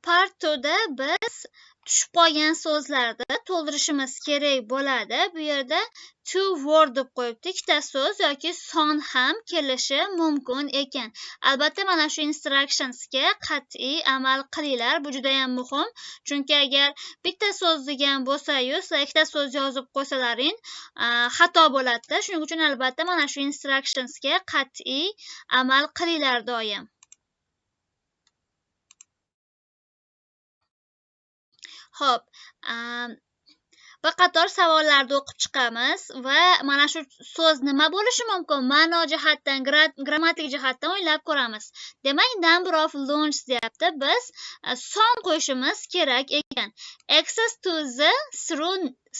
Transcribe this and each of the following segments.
Part 2da biz tushib qolgan so'zlarni to'ldirishimiz kerak bo'ladi. Bu yerda to word deb qo'yibdi. Ikkita so'z yoki son ham kelishi mumkin ekan. Albatta mana shu instructionsga qat'iy amal qilinglar. Bu juda ham muhim. Chunki agar bitta so'z degan bo'lsa-yu, sizlar ikkita so'z yozib qo'ysalaring, xato bo'ladi. Shuning uchun albatta mana shu instructionsga qat'iy amal qilinglar doim. Xo'p, bir qator savollarni o'qib chiqamiz va mana shu so'z nima bo'lishi mumkin? Ma'no jihatdan, grammatik jihatdan o'ylab ko'ramiz. Demak, number of lounges deyapti. Biz son qo'yishimiz kerak ekan. Access to the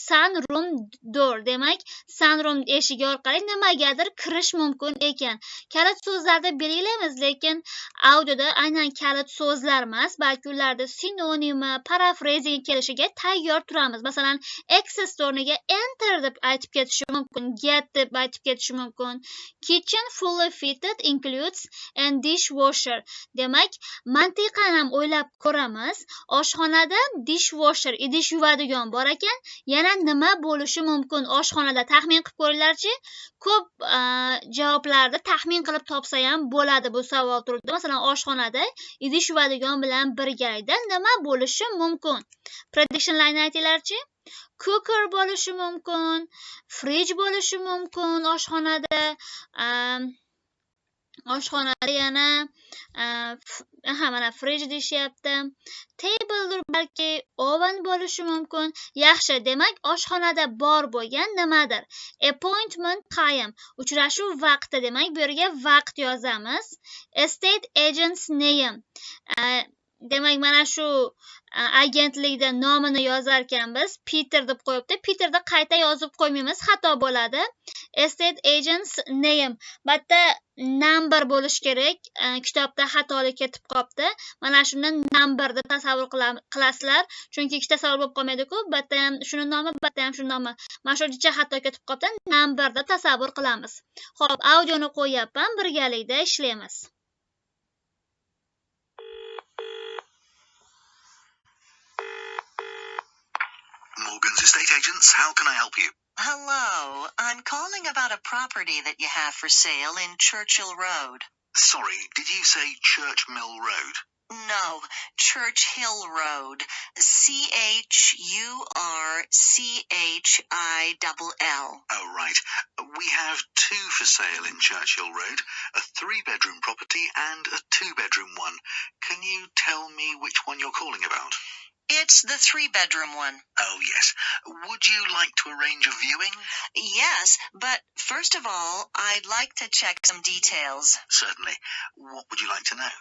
sunroom door. Demak, sunroom eshigi orqali nimagadir kirish mumkin ekan. Kalit so'zlarni belgilaymiz, lekin audioda aynan kalit so'zlar emas, balki ularda sinonimi, paraphrasing kelishiga tayyor turamiz. Masalan, access o'rniga enter deb aytib ketishi mumkin, get deb aytib ketishi mumkin. Kitchen fully fitted includes and dishwasher. Demak, mantiqan ham o'ylab ko'ramiz. Oshxonada dishwasher, idish yuvadigan bor ekan. Yana nima bo'lishi mumkin? Oshxonada taxmin qilib ko'ringlarchi. Ko'p javoblarni taxmin qilib topsa ham bo'ladi bu savol turida. Masalan, oshxonada idish yuvadigan bilan birgalikda nima bo'lishi mumkin? Predictionlarni aytinglarchi. Cooker bo'lishi mumkin, fridge bo'lishi mumkin oshxonada. Oshxonada yana mana fridge deyishyapti. Tabledir, balki oven bo'lishi mumkin. Yaxshi, demak oshxonada bor bo'lgan nimadir? Appointment time, uchrashuv vaqti. Demak, bu yerga vaqt yozamiz. Estate agent's name. Demak, mana shu agentlikda nomini yozar ekanmiz. Peter deb qo'yibdi. Peterni qayta yozib qo'ymaymiz, xato bo'ladi. Estate agent's name. Bitta number bo'lish kerak. Kitobda xatolik ketib qopti. Mana shuni numberda tasavvur qilasizlar. Chunki ikkita savol bo'lib qolmaydi-ku. Bitta ham shuni nomi, bitta ham shuni nomi. Mana shu jicha xato ketib qopti. Numberda tasavvur qilamiz. Xo'p, audioni qo'yapman, birgalikda ishlaymiz. Morgan's Estate Agents, how can I help you? Hello, I'm calling about a property that you have for sale in Churchill Road. Sorry, did you say Church Mill Road? No, Church Hill Road. CHURCHILL. Oh, right. We have two for sale in Churchill Road, a 3-bedroom property and a 2-bedroom one. Can you tell me which one you're calling about? It's the 3-bedroom one. Oh, yes. Would you like to arrange a viewing? Yes, but first of all, I'd like to check some details. Certainly. What would you like to know?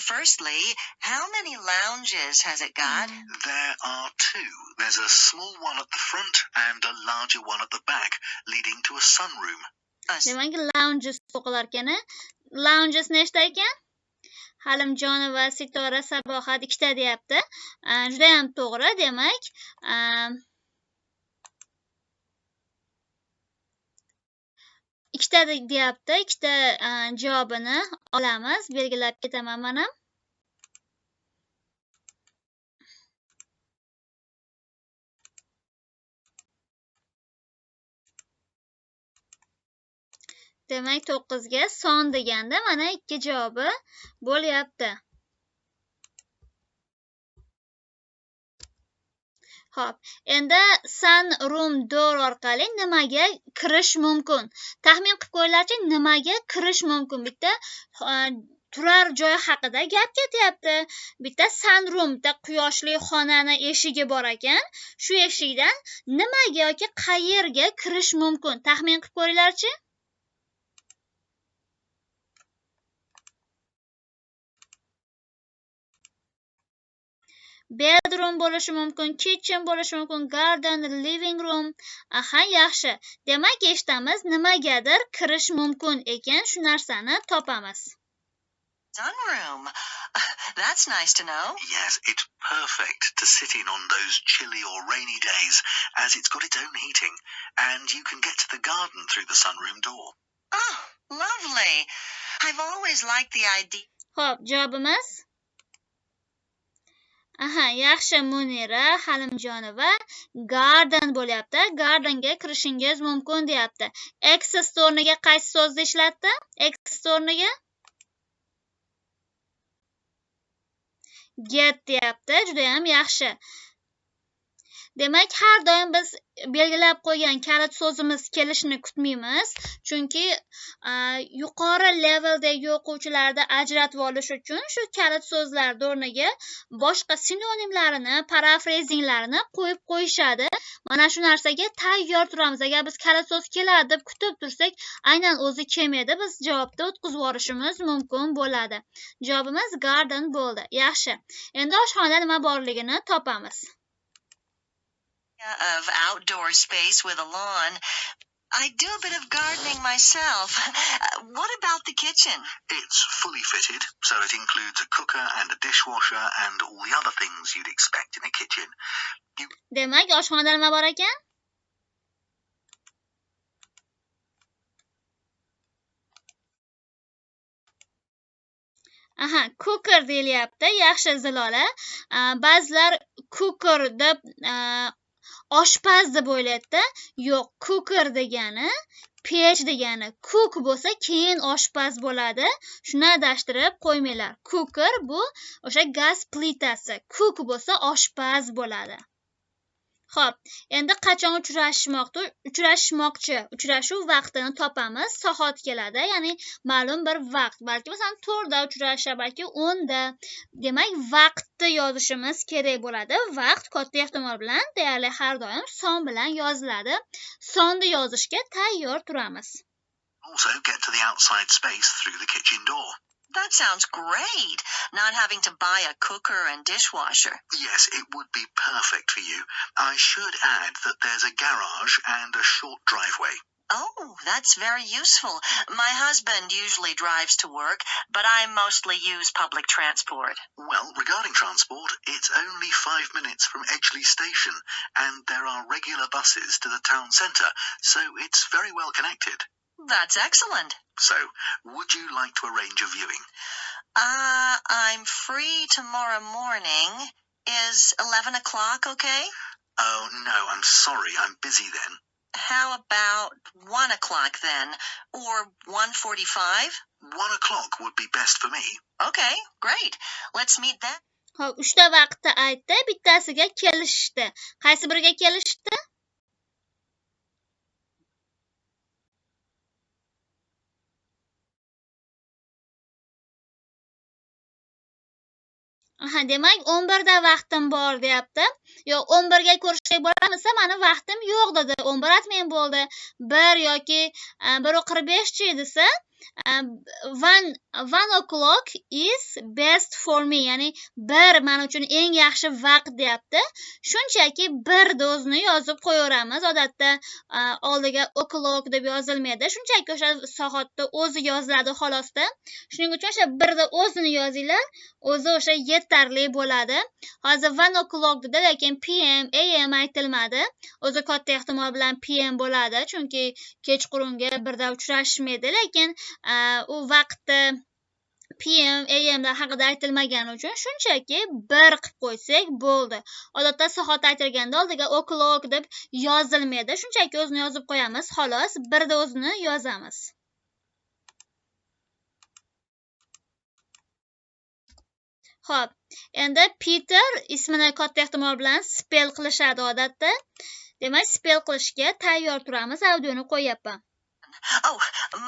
Firstly, how many lounges has it got? There are 2. There's a small one at the front and a larger one at the back, leading to a sunroom. Demak, lounges o'qilar ekan. Lounges nechta ekan? Halimjonova Sitora Sabohat ikkita deyapti. Juda ham to'g'ri. Demak, ikkita deyapti. Ikkita javobini olamiz. Belgilab ketaman mana. Demak, 9 ga son deganda mana 2 javobi bo'lyapti. Xo'p, endi sunroom door orqali nimaga kirish mumkin? Taxmin qilib ko'ringlarchi, nimaga kirish mumkin? Bitta turar joy haqida gap ketyapti. Bitta sunroom, bitta quyoshli xonani eshigi bor ekan. Shu eshikdan nimaga yoki qayerga kirish mumkin? Taxmin qilib ko'ringlarchi. Bedroom bo'lishi mumkin, kitchen bo'lishi mumkin, garden, living room. Aha, yaxshi. Demak, eshitamiz, nimagadir kirish mumkin ekan, shu narsani topamiz. Sunroom. That's nice to know. Yes, it's perfect to sit in on those chilly or rainy days, as it's got its own heating, and you can get to the garden through the sunroom door. Oh, lovely. I've always liked the idea. Xo'p, javobimiz Aha, yaxshi Munira Halimjonova garden bo'lyapti. Gardenga kirishingiz mumkin deyapti. Access o'rniga qaysi so'zni ishlatdi? Access o'rniga get deyapti. Juda ham yaxshi. Demak, har doim biz belgilab qo'ygan kalit so'zimiz kelishini kutmaymiz, chunki yuqori leveldagi o'quvchilarda ajratib olish uchun shu kalit so'zlar o'rniga boshqa sinonimlarini, parafrazinglarini qo'yib qo'yishadi. Mana shu narsaga tayyor turamiz. Agar biz kalit so'z keladi deb kutib tursak, aynan o'zi kelmaydi, biz javobda o'tkazib yuborishimiz mumkin bo'ladi. Javobimiz garden bo'ldi. Yaxshi. Endi oshxonada nima borligini topamiz. Of outdoor space with a lawn. I do a bit of gardening myself. What about the kitchen? It's fully fitted, so it includes a cooker and a dishwasher and all the other things you'd expect in a kitchen. Demak, oshxonada nima bor ekan? Aha, cooker deyilyapti. Yaxshi Zilola. Ba'zilar cooker deb oshpaz deb o'ylaydi. Yo'q, cooker degani pech degani. Cook bo'lsa keyin oshpaz bo'ladi. Shuni adashtirib qo'ymanglar. Cooker bu o'sha gaz plitasi. Cook bo'lsa oshpaz bo'ladi. Xo'p, endi qachon uchrashmoqchi? Uchrashuv vaqtini topamiz. Soat keladi, ya'ni ma'lum bir vaqt. Balki masalan 4 da uchrashar, balki 10 da. Demak, vaqtni yozishimiz kerak bo'ladi. Vaqt katta ehtimol bilan deyarli har doim son bilan yoziladi. Sonni yozishga tayyor turamiz. Also get to the outside space through the kitchen door. That sounds great, not having to buy a cooker and dishwasher. Yes, it would be perfect for you. I should add that there's a garage and a short driveway. Oh, that's very useful. My husband usually drives to work, but I mostly use public transport. Well, regarding transport, it's only 5 minutes from Edgeley Station, and there are regular buses to the town centre, so it's very well connected. That's excellent. So, would you like to arrange a viewing? I'm free tomorrow morning. Is 11 o'clock okay? Oh, no, I'm sorry, I'm busy then. How about 1 o'clock then? Or 1:45? 1 o'clock would be best for me. Okay, great. Let's meet then. Xo'p, 3 ta vaqtni aytdi, bittasiga kelishdi. Qaysi biriga kelishdi? Aha, demak 11 da vaqtim bor deyapti. Yo'q, 11 ga ko'rishga bo'lamisa, meni vaqtim yo'q dedi. 11 atmen bo'ldi. 1 yoki 1:45 chi desa, 1 o'clock is best for me. Ya'ni 1 men uchun eng yaxshi vaqt deyapti. Shunchaki 1 da o'zini yozib qo'yaveramiz. Odatda oldiga o'clock deb yozilmaydi. Shunchaki o'sha soatda o'zi yoziladi xolosda. Shuning uchun o'sha 1 da o'zini yozinglar. O'zi o'sha yetarli bo'ladi. Hozir 1 o'clock dedi, lekin PM, AM aytilmadi. O'zi katta ehtimol bilan PM bo'ladi, chunki kechqurunga 1 da uchrashmaydi, lekin u vaqtda PM, AM da haqida aytilmagani uchun shunchaki 1 qilib qo'ysak bo'ldi. Odatda soat aytilganda oldiga o'clock deb yozilmaydi. Shunchaki o'zini yozib qo'yamiz, xolos. 1 da o'zini yozamiz. Xo'p, endi Peter ismini katta ehtimol bilan spell qilishadi odatda. Demak, spell qilishga tayyor turamiz. Audioni qo'yapman. Oh,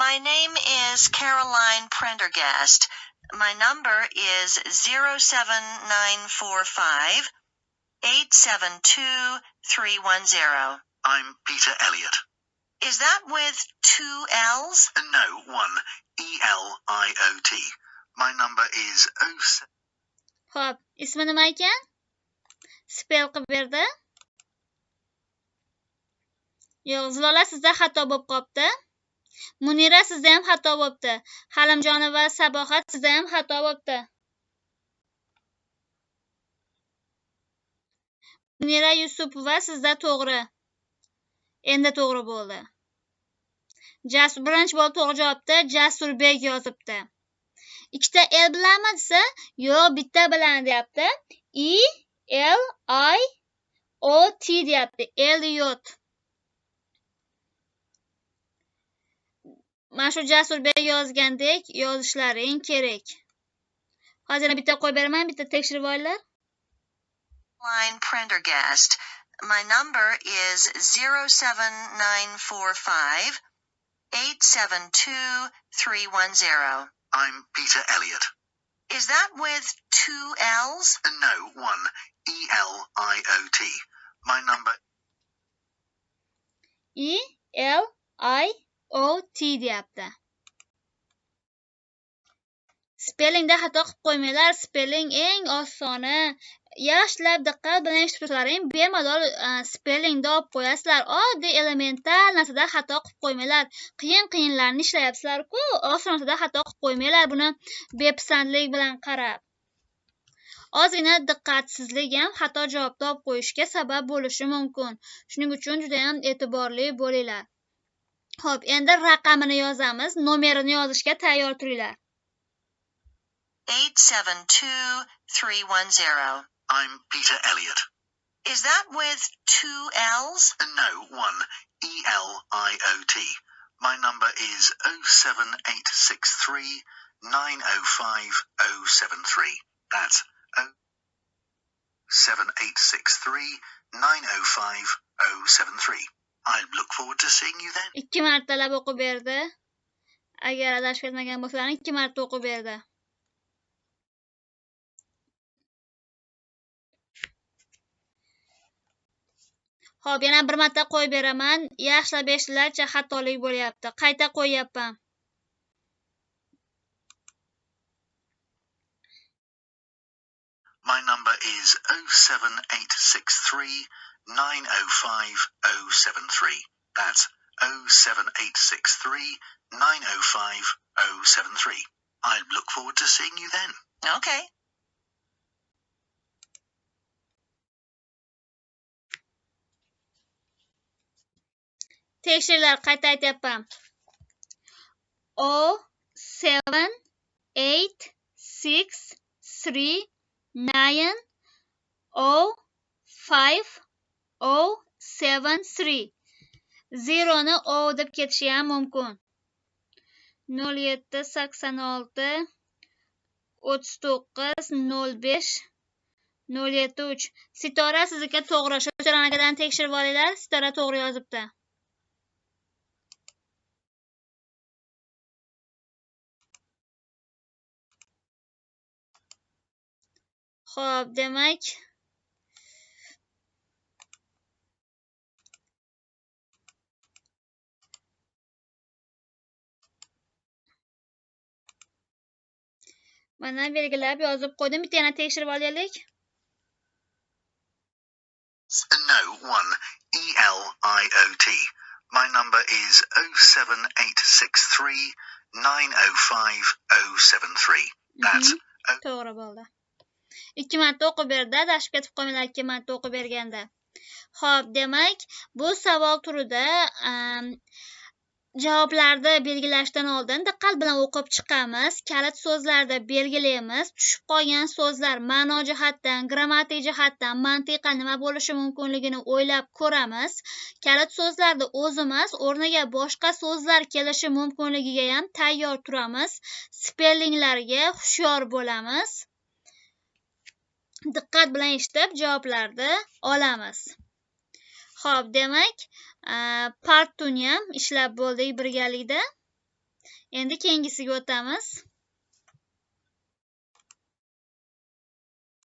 my name is Caroline Prendergast. My number is 07945 872 310. I'm Peter Elliott. Is that with 2 L's? No, 1. ELIOT. My number is 07. Xo'p, ismi nima ekan? Spell qilib berdi. Yo'q, Zilola sizda xato bo'lib qopti. Munira sizda ham xato bo'libdi. Halimjonova va Sabohat sizda ham xato bo'libdi. Munira Yusupova sizda to'g'ri. Endi to'g'ri bo'ldi. Birinchi bo'lib to'g'ri javobda Jasurbek yozibdi. 2 ta L bilanmi desa, yo'q, bitta bilan deyapti. E-L-I-O-T deyapti. Elliot. Mana shu Jasurbek yozgandek yozishlaring kerak. Hozir bitta qo'yib beraman, bitta tekshirib olinglar. Line Prendergast. My number is 07945 872 310. I'm Peter Elliot. Is that with 2 L's? No, one. E-L-I-O-T. My number... E-L-I-O-T deyapti. Spellingda xato qilib qo'ymanglar. Spelling eng osoni. Yaxshilab diqqat bilan eshitib turlaring. Bemalol spellingda olib qo'yasizlar. Oddiy elementar narsada xato qilib qo'ymanglar. Qiyin-qiyinlarni ishlayapsizlar-ku, oson narsada xato qilib qo'ymanglar. Buni bepisandlik bilan qarab. Ozgina diqqatsizlik ham xato javobni olib qo'yishga sabab bo'lishi mumkin. Shuning uchun juda ham e'tiborli bo'linglar. Xo'p, endi raqamini yozamiz. Nomerini yozishga tayyor turinglar. 872 310. I'm Peter Elliot. Is that with 2 L's? No, one. E-L-I-O-T. My number is 07863 905 073. That's 07863 905 073. I look forward to seeing you then. 2 martalab o'qib berdi. Agar adashib ketmagan bo'lsalaring 2 marta o'qib berdi. Xo'p, yana bir marta qo'yib beraman. Yaxshilab eshitinglarchi, xatolik bo'lyapti. Qayta qo'yapman. My number is 07863 905 073. That's 07863 905 073. I look forward to seeing you then. Okay. Tekshirlar, qayta aytyapman. 07863 905 073. 0 ni O deb ketishi ham mumkin. 0786 39 05 073. Sitora sizga to'g'ri. Shu jo'ranakadan tekshirib olinglar. Sitora to'g'ri yozibdi. Xo'p, demak mana belgilab yozib qo'ydim. Bitta yana tekshirib olaylik. No, one. E-L-I-O-T. My number is 07863 905 073. That's... To'g'ri bo'ldi. 2 marta o'qib berdi. Adashib ketib qolmanglar 2 marta o'qib berganda. Xo'p, demak, bu savol turida javoblarni belgilashdan oldin diqqat bilan o'qib chiqamiz. Kalit so'zlarda belgilaymiz. Tushib qolgan so'zlar ma'no jihatdan, grammatik jihatdan, mantiqan nima bo'lishi mumkinligini o'ylab ko'ramiz. Kalit so'zlarda o'zimiz o'rniga boshqa so'zlar kelishi mumkinligiga ham tayyor turamiz. Spellinglarga hushyor bo'lamiz. Diqqat bilan eshitib javoblarni olamiz. Xo'p, demak, part 2 ni ham ishlab bo'ldik birgalikda. Endi keyingisiga o'tamiz.